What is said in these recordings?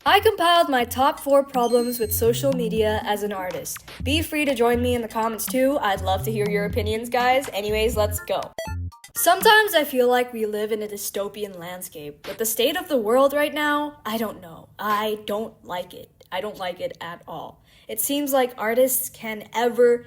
I compiled my top 4 problems with social media as an artist. Be free to join me in the comments too. I'd love to hear your opinions, guys. Anyways, let's go. Sometimes I feel like we live in a dystopian landscape. With the state of the world right now, I don't know. I don't like it. I don't like it at all. It seems like artists can ever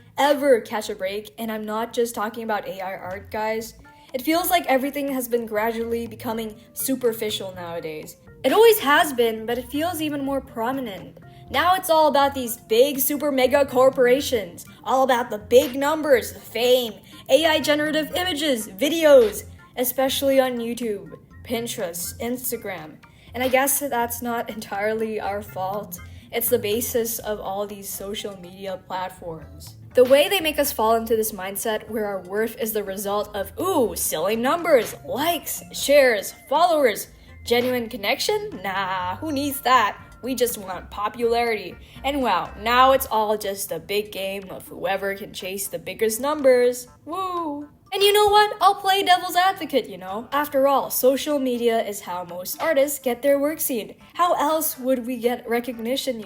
catch a break, and I'm not just talking about AI art, guys. It feels like everything has been gradually becoming superficial nowadays. It always has been, but it feels even more prominent. Now it's all about these big super mega corporations, all about the big numbers, the fame, AI generative images, videos, especially on YouTube, Pinterest, Instagram. And I guess that's not entirely our fault. It's the basis of all these social media platforms. The way they make us fall into this mindset where our worth is the result of, silly numbers, likes, shares, followers, genuine connection? Nah, who needs that? We just want popularity. And wow, now it's all just a big game of whoever can chase the biggest numbers. Woo! And you know what? I'll play devil's advocate, After all, social media is how most artists get their work seen. How else would we get recognition,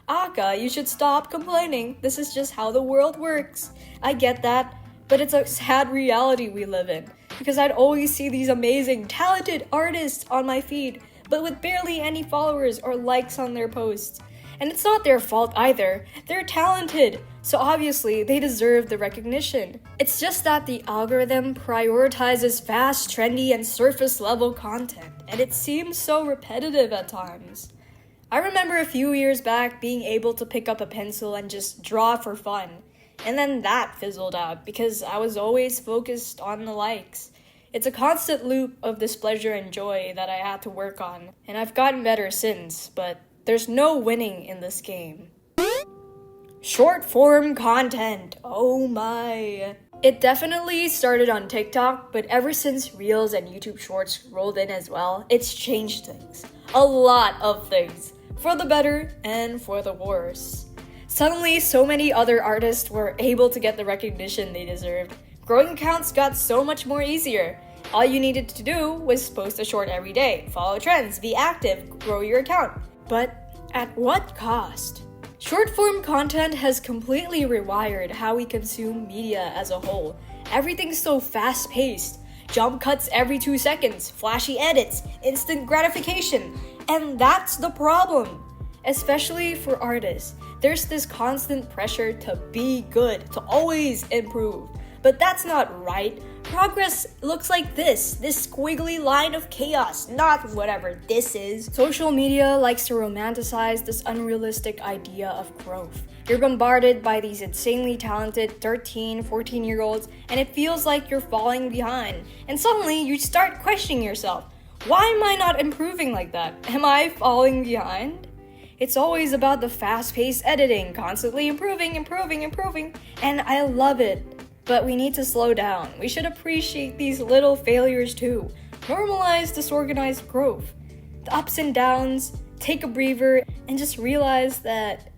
Aka, you should stop complaining. This is just how the world works. I get that, but it's a sad reality we live in. Because I'd always see these amazing, talented artists on my feed, but with barely any followers or likes on their posts. And it's not their fault either. They're talented, so obviously they deserve the recognition. It's just that the algorithm prioritizes fast, trendy, and surface-level content, and it seems so repetitive at times. I remember a few years back being able to pick up a pencil and just draw for fun. And then that fizzled out because I was always focused on the likes. It's a constant loop of displeasure and joy that I had to work on, and I've gotten better since, but there's no winning in this game. Short form content, oh my. It definitely started on TikTok, but ever since Reels and YouTube Shorts rolled in as well, it's changed things. A lot of things. For the better and for the worse. Suddenly, so many other artists were able to get the recognition they deserved. Growing accounts got so much more easier. All you needed to do was post a short every day, follow trends, be active, grow your account. But at what cost? Short-form content has completely rewired how we consume media as a whole. Everything's so fast-paced. Jump cuts every 2 seconds, flashy edits, instant gratification. And that's the problem. Especially for artists. There's this constant pressure to be good, to always improve. But that's not right. Progress looks like this squiggly line of chaos, not whatever this is. Social media likes to romanticize this unrealistic idea of growth. You're bombarded by these insanely talented 13, 14-year-olds, and it feels like you're falling behind. And suddenly, you start questioning yourself. Why am I not improving like that? Am I falling behind? It's always about the fast-paced editing, constantly improving, and I love it. But we need to slow down. We should appreciate these little failures too. Normalize disorganized growth. The ups and downs, take a breather, and just realize that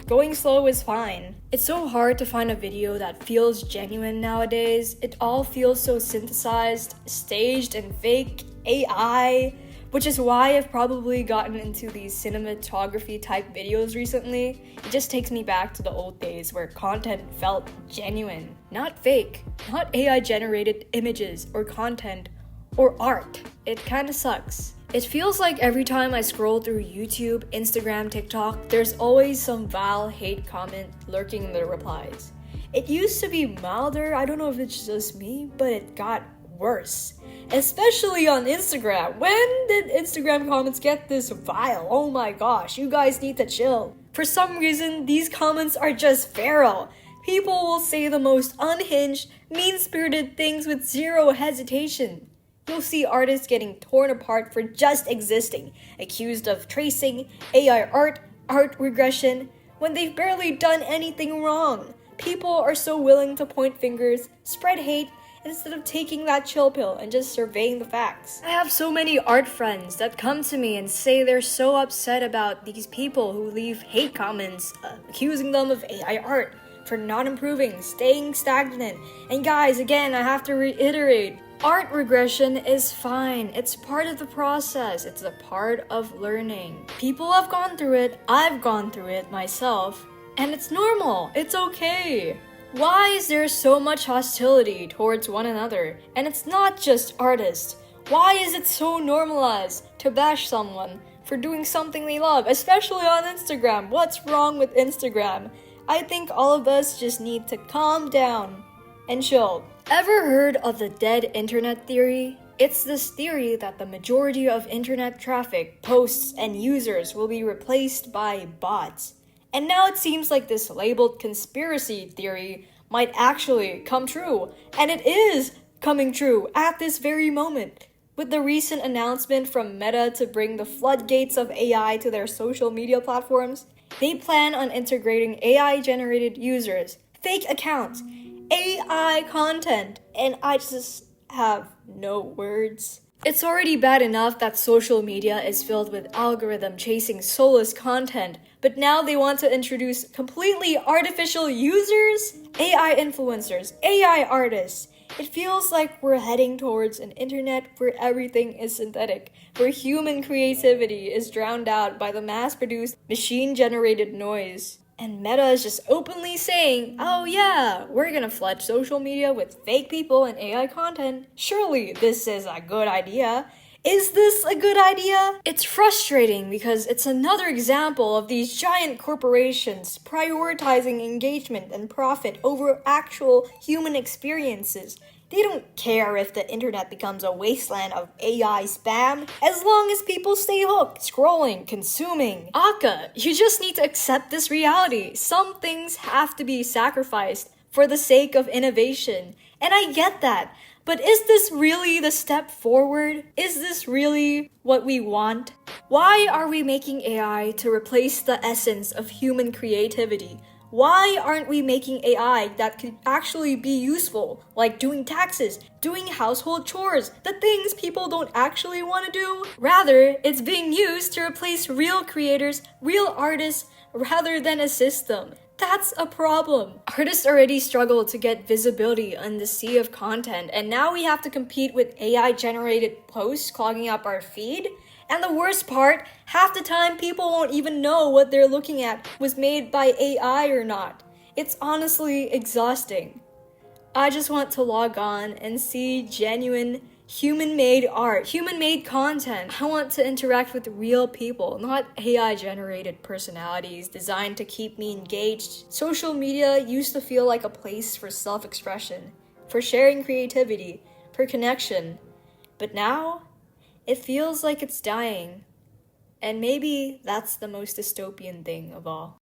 going slow is fine. It's so hard to find a video that feels genuine nowadays. It all feels so synthesized, staged, and fake, AI. Which is why I've probably gotten into these cinematography type videos recently. It just takes me back to the old days where content felt genuine, not fake, not AI generated images or content or art. It kinda sucks. It feels like every time I scroll through YouTube, Instagram, TikTok, there's always some vile hate comment lurking in the replies. It used to be milder, I don't know if it's just me, but it got worse. Especially on Instagram. When did Instagram comments get this vile? Oh my gosh, you guys need to chill. For some reason, these comments are just feral. People will say the most unhinged, mean-spirited things with zero hesitation. You'll see artists getting torn apart for just existing, accused of tracing, AI art regression, when they've barely done anything wrong. People are so willing to point fingers, spread hate, instead of taking that chill pill and just surveying the facts. I have so many art friends that come to me and say they're so upset about these people who leave hate comments, accusing them of AI art for not improving, staying stagnant. And guys, again, I have to reiterate, Art regression is fine. It's part of the process. It's a part of learning. People have gone through it. I've gone through it myself. And it's normal. It's okay. Why is there so much hostility towards one another? And it's not just artists. Why is it so normalized to bash someone for doing something they love, especially on Instagram? What's wrong with Instagram? I think all of us just need to calm down and chill. Ever heard of the dead internet theory? It's this theory that the majority of internet traffic, posts, and users will be replaced by bots. And now it seems like this labeled conspiracy theory might actually come true. And it is coming true at this very moment. With the recent announcement from Meta to bring the floodgates of AI to their social media platforms, they plan on integrating AI-generated users, fake accounts, AI content, and I just have no words. It's already bad enough that social media is filled with algorithm chasing soulless content, but now they want to introduce completely artificial users? AI influencers, AI artists. It feels like we're heading towards an internet where everything is synthetic, where human creativity is drowned out by the mass-produced, machine-generated noise. And Meta is just openly saying, oh yeah, we're gonna flood social media with fake people and AI content. Surely this is a good idea. Is this a good idea? It's frustrating because it's another example of these giant corporations prioritizing engagement and profit over actual human experiences. They don't care if the internet becomes a wasteland of AI spam, as long as people stay hooked, scrolling, consuming. Aka, you just need to accept this reality. Some things have to be sacrificed for the sake of innovation. And I get that. But is this really the step forward? Is this really what we want? Why are we making AI to replace the essence of human creativity? Why aren't we making AI that could actually be useful, like doing taxes, doing household chores, the things people don't actually want to do? Rather, it's being used to replace real creators, real artists, rather than a system. That's a problem. Artists already struggle to get visibility in the sea of content, and now we have to compete with AI-generated posts clogging up our feed? And the worst part, half the time people won't even know what they're looking at was made by AI or not. It's honestly exhausting. I just want to log on and see genuine human-made art, human-made content. I want to interact with real people, not AI-generated personalities designed to keep me engaged. Social media used to feel like a place for self-expression, for sharing creativity, for connection. But now, it feels like it's dying. And maybe that's the most dystopian thing of all.